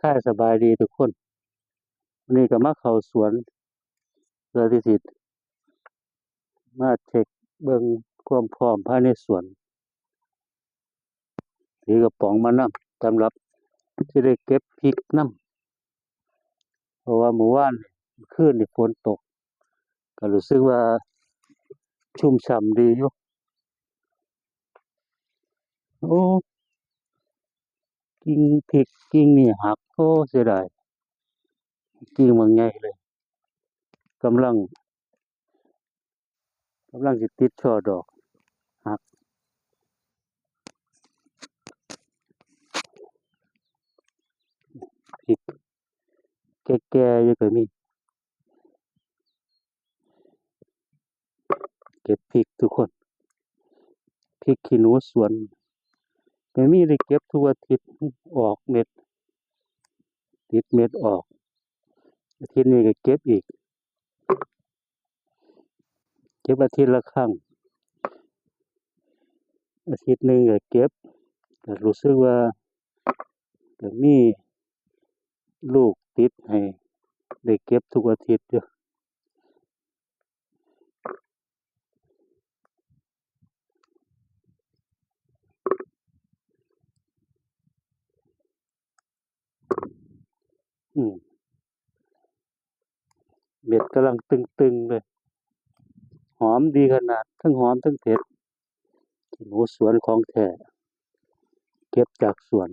ค่ายสบายดีทุกคนวันนี้ก็มาเข้าสวนเพื่อที่สิมาเช็คเบิ่งความพร้อมภายในสวนถือกระป๋องมานำสำหรับสิได้เก็บพริกนำเพราะว่าเมื่อวานนี่คืนนี่ฝนตกก็รู้สึกว่าชุ่มฉ่ำดีอยู่โอ้กิ่งพริกกิ่งนี่หักโอ้เสียดายกิ่งมันใหญ่เลยกำลังสิติดช่อดอกหักพริกแก่ๆอยู่ก็มีเก็บพริกทุกคนพริกขี้หนูสวนก็มีได้เก็บทุกอาทิตย์ออกเม็ดติดเม็ดออกอาทิตย์นี้ก็เก็บอีกเก็บอาทิตย์ละครั้งอาทิตย์หนึ่งก็เก็บก็รู้สึกว่าก็มีลูกติดให้ได้เก็บทุกอาทิตย์อยู่อืมเม็ดกำลังตึงๆเลยหอมดีขนาดทั้งหอมทั้งเผ็ดขี้หนูสวนของแท้เก็บจากสวน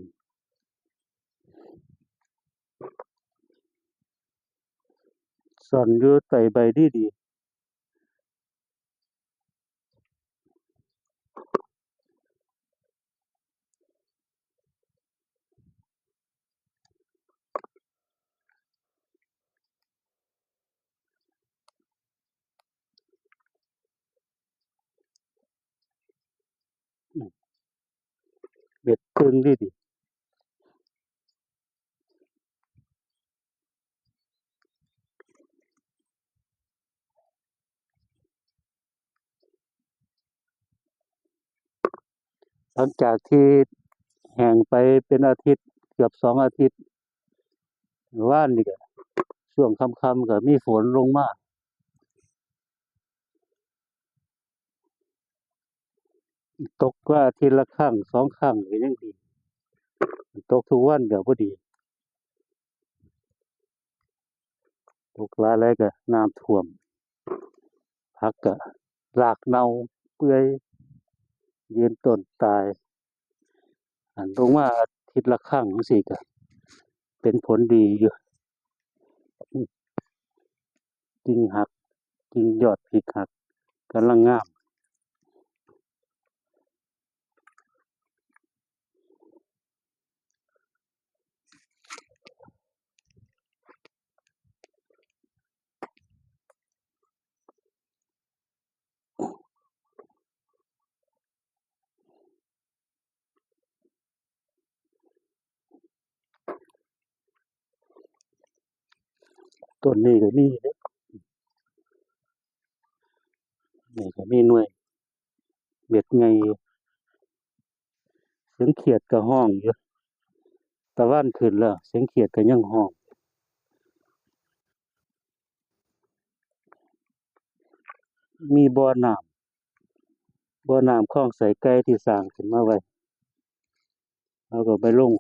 ซ่อนอยู่ใต้ใบดีๆเม็ดตึงดีๆหลังจากที่แห้งไปเป็นอาทิตย์เกือบ2อาทิตย์เมื่อวานนี่ก็ช่วงค่ำๆก็มีฝนลงมาตกก็อาทิตย์ละครั้ง2ครั้งก็ยังดีตกทุกวันก็บ่ดีตกหลายแล้วก็น้ำท่วมผักก็รากเน่าเปื่อยยืนต้นตายหันลงมาอาทิตย์ละครั้งจั่งซี้ก็เป็นผลดีอยู่กิ่งหักกิ่งยอดพริกหักกำลังงามต้นนี้ก็มีเดะนี่ก็มีหน่วยเม็ดใหญ่อยู่เสียงเขียดก็ร้องอยู่ตะวันขึ้นแล้วเสียงเขียดก็ยังร้องมีบ่อน้ำคลองใส่ไก่ที่สร้างขึ้นมาไว้เราก็ไปลง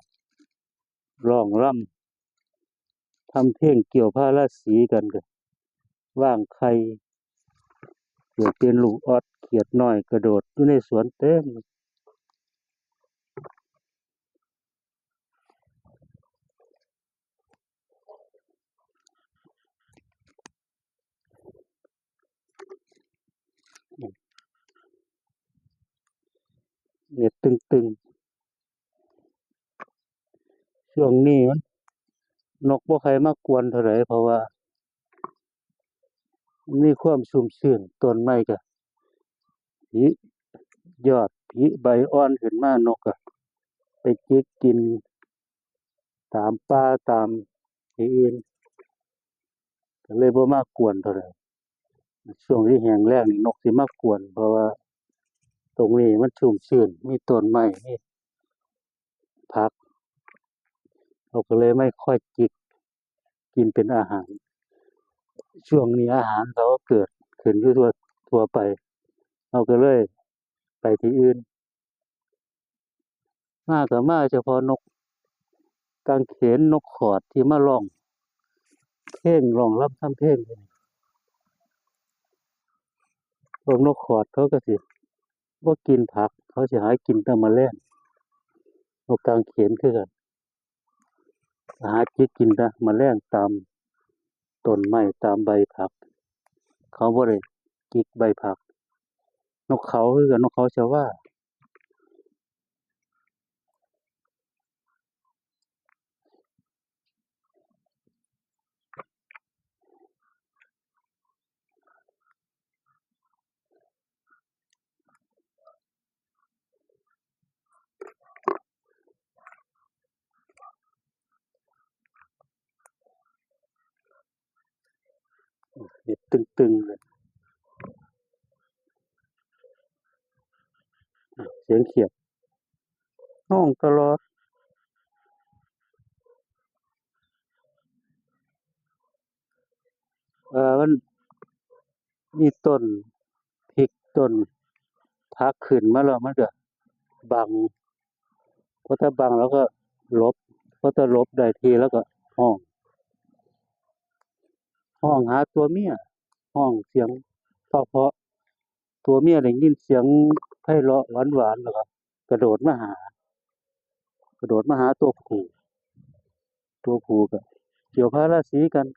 ร้องรำทำเพลงเกี่ยวพาราสีกันก็วางไข่เกิดเป็นลูกออดเขียดน้อยกระโดดอยู่ในสวนเต็มเม็ดตึงๆช่วงนี้มันนกบ่ค่อยมากวนเท่าไรเพราะว่ามันมีความชุ่มชื้นต้นไม้ก็ผลิยอดผลิใบอ่อนขึ้นมานกก็ไปจิกกินตามป่าตามที่อื่นก็เลยบ่มากวนเท่าไรช่วงที่แห้งแล้งนี่นกสิมากวนเพราะว่าตรงนี้มันชุ่มชื้นมีต้นไม้มีผัก เราก็เลยไม่ค่อยจิกกินเป็นอาหารช่วงนี้อาหารเขาก็เกิดขึ้นอยู่ทั่วไปเราก็เลยไปที่อื่นมาก็มาเฉพาะนกกางเขนนกขอดที่มาร้องเพลงร้องรำทำเพลงพวกนกขอดเขาก็สิบ่กินผักเขาสิหากินแต่แมลงนกกางเขนคือกันหาจิกกินแต่แมลงตามต้นไม้ตามใบผักเขาบ่ได้จิกใบผักนกเขาคือกันนกเขาชวาเห็ดตึงๆเลยเสียงเขียดร้องตลอดมันมีต้นพริกต้นผักขึ้นมาแล้วมันก็บังพอถ้าบังแล้วก็หลบพอถ้าหลบได้ทีแล้วก็ร้องร้องหาตัวเมียร้องเสียงเพราะๆตัวเมียได้ยินเสียงไพเราะหวานๆแล้วก็กระโดดมาหากระโดดมาหาตัวผู้ก็เกี่ยวพาราสีกัน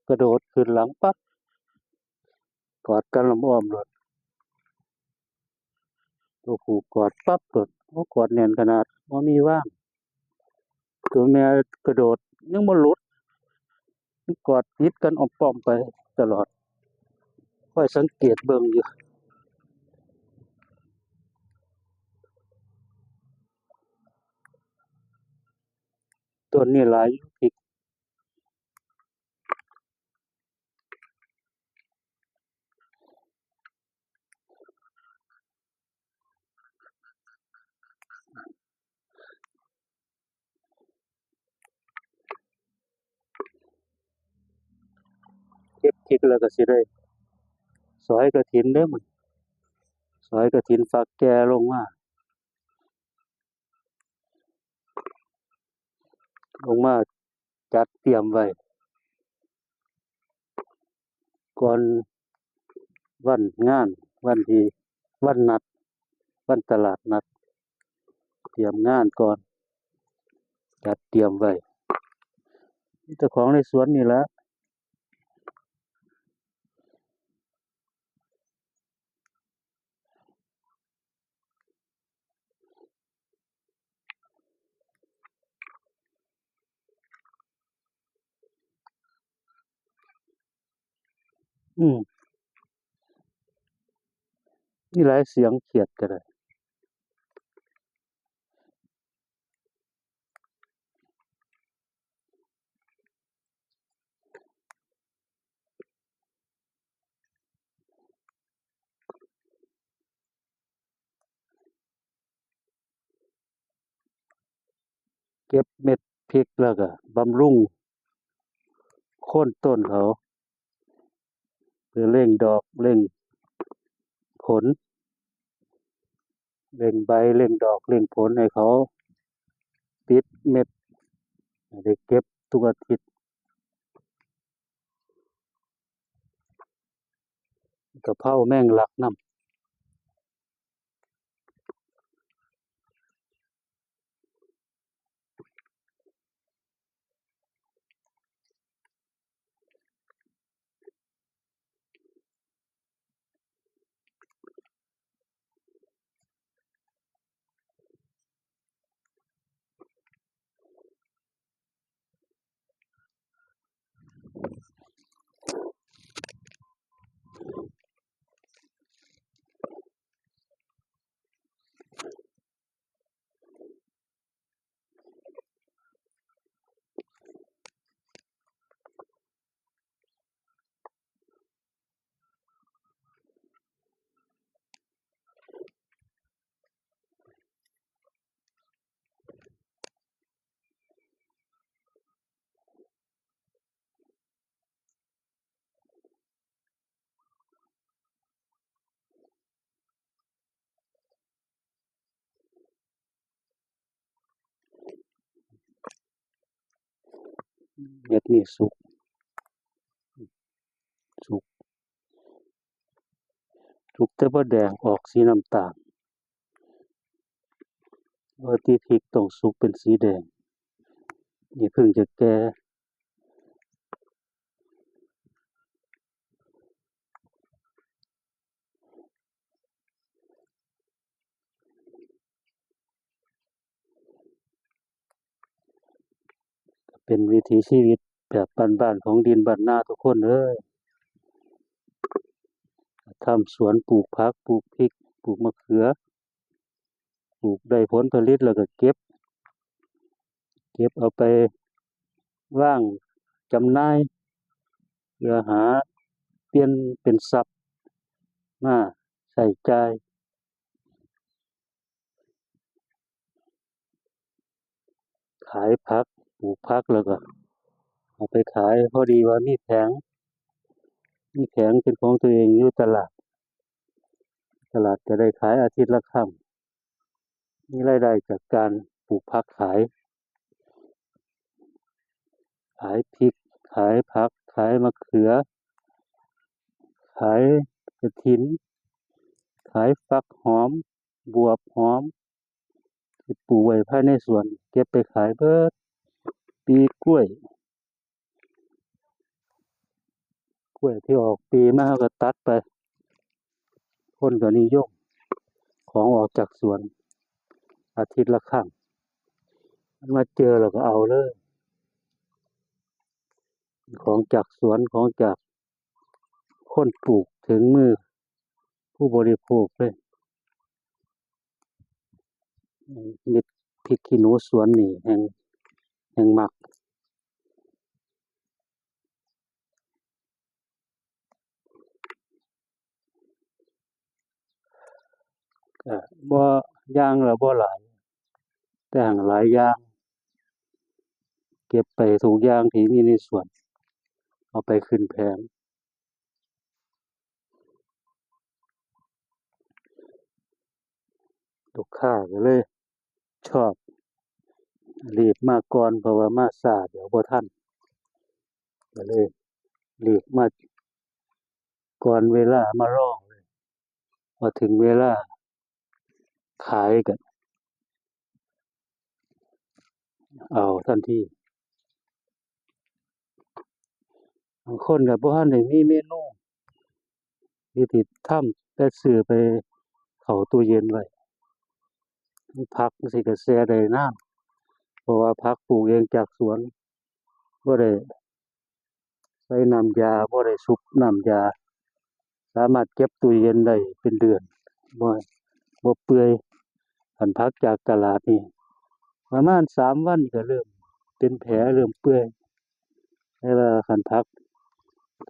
กระโดดขึ้นหลังปั๊บกอดกันล้อมๆโลดตัวผู้กอดปั๊บโลดโอ้กอดแน่นขนาดบ่มีว่างตัวเมียกระโดดยังบ่หลุดมันกอดติดกันอ้อมป้อมไปตลอดคอยสังเกตเบิ่งอยู่ต้นนี้หลายอยู่พริกเก็บพริกแล้วก็สิได้สอยกฐินเด้อมื้อสอยกฐินฝักแก่ลงมาจัดเตรียมไว้ก่อนวันงานวันที่วันนัดวันตลาดนัดเตรียมงานก่อนจัดเตรียมไว้มีแต่ของในสวนนี่แหละอืมมีหลายเสียงเขียดก็ได้เก็บเม็ดพริกแล้วก็บำรุงโคนต้นเขาเพื่อเร่งดอกเร่งผลเร่งใบเร่งดอกเร่งผลให้เขาติดเม็ดให้ได้เก็บทุกอาทิตย์กะเพราแมงลักนำ เม็ดนี่สุกแต่บ่แดงออกสีน้ำตาลปกติพริกต้องสุกเป็นสีแดงนี่เพิ่งจะแก่เป็นวิถีชีวิตแบบบ้านๆของดินบ้านนาทุกคนเอ้ยทำสวนปลูกผักปลูกพริกปลูกมะเขือปลูกได้ผลผลิตแล้วก็เก็บเอาไปวางจำหน่ายเพื่อหาเปลี่ยนเป็นทรัพย์มาใช้จ่ายขายผักปลูกผักแล้วก็เอาไปขายพอดีว่ามีแผงเป็นของตัวเองอยู่ตลาดจะได้ขายอาทิตย์ละครั้งมีรายได้จากการปลูกผักขายพริกขายผักขายมะเขือขายกฐินขายฟักหอมบวบหอมที่ปลูกไว้ภายในสวนเก็บไปขายเบิดปีกล้วยที่ออกปีมาเราก็ตัดไปคนก็นิยมของออกจากสวนอาทิตย์ละครั้งมันมาเจอเราก็เอาเลยของจากสวนของจากคนปลูกถึงมือผู้บริโภคเลยเม็ดพริกขี้หนูสวนนี่แห่งมักก็บ่อย่างละบ่หลายแต่หั้งหลายอย่างเก็บไปทุกอย่างที่มีในสวนเอาไปขึ้นแผงลูกค้าก็เลยชอบรีบมาก่อนเพราะว่ามาช้าเดี๋ยวบ่ทันก็เลยรีบมาก่อนเวลามารอพอถึงเวลาขายก็เอาทันทีบางคนก็บ่ทันได้มีเมนูที่สิทำแต่ซื้อไปเข้าตู้เย็นไว้ผักจั่งซี้ก็แช่ได้นานเพราะว่าผักปลูกเองจากสวนบ่ได้ใส่น้ำยาบ่ได้ชุบน้ำยาสามารถเก็บตู้เย็นได้เป็นเดือนบ่เปื่อยคันผักจากตลาดนี่ประมาณ3 วันก็เริ่มเป็นแผลเริ่มเปื่อยแต่ว่าคันผัก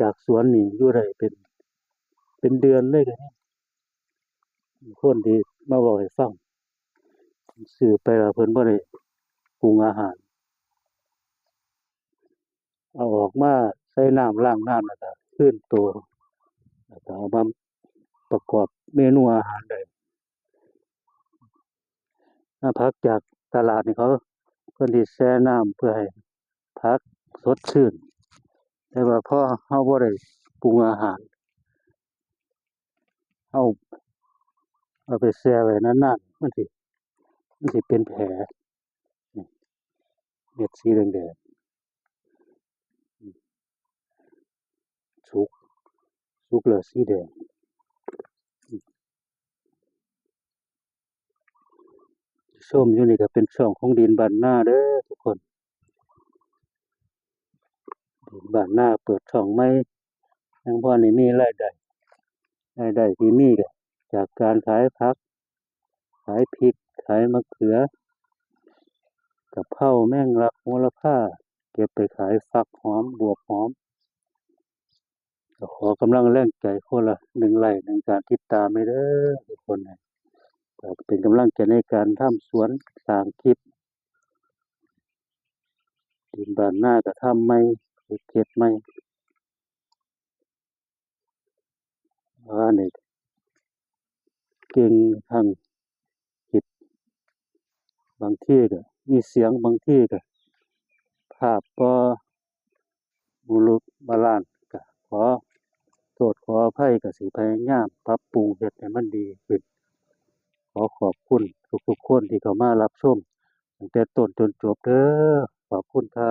จากสวนนี่อยู่ได้เป็นเดือนเลยก็มีคนที่มาเว้าให้ฟังซื้อไปแล้วเพิ่นบ่ได้ปรุงอาหารเอาออกมาใส่น้ำล้างน้ำแล้วก็คืนตัวแล้วก็เอามาประกอบเมนูอาหารได้ถ้าผักจากตลาดนี่เขาเพิ่นสิแช่น้ำเพื่อให้ผักสดชื่นแต่ว่าพอเราบ่ได้ปรุงอาหารเราเอาไปแช่ไว้นานๆมันสิเป็นแผลนี่เม็ดสีแดงๆสุกแล้วสีแดงชมอยู่นี่ก็เป็นช่องของดินบ้านนาเด้อทุกคนดินบ้านนาเปิดช่องใหม่ยังพอได้มีรายได้ที่มีก็จากการขายผักขายพริกขายมะเขือกะเพราแมงลักโหระพาเก็บไปขายฟักหอมบวบหอมก็ขอกำลังแรงใจคนละ1 ไลก์1การติดตามให้เด้อทุกคนก็เป็นกำลังใจในการทำสวนสร้างคลิปดินบ้านนาก็ทำใหม่เฮ็ดใหม่ว่านี่เก่งทั้งเฮ็ดบางทีก็มีเสียงบางทีก็ภาพบ่ บุรุษบาลานซ์ก็ขอโทษขออภัยก็สิพยายามปรับปรุงเฮ็ดให้มันดีขึ้นขอขอบคุณทุกๆคนที่เข้ามารับชมตั้งแต่ต้นจนจบเด้อขอบคุณครับ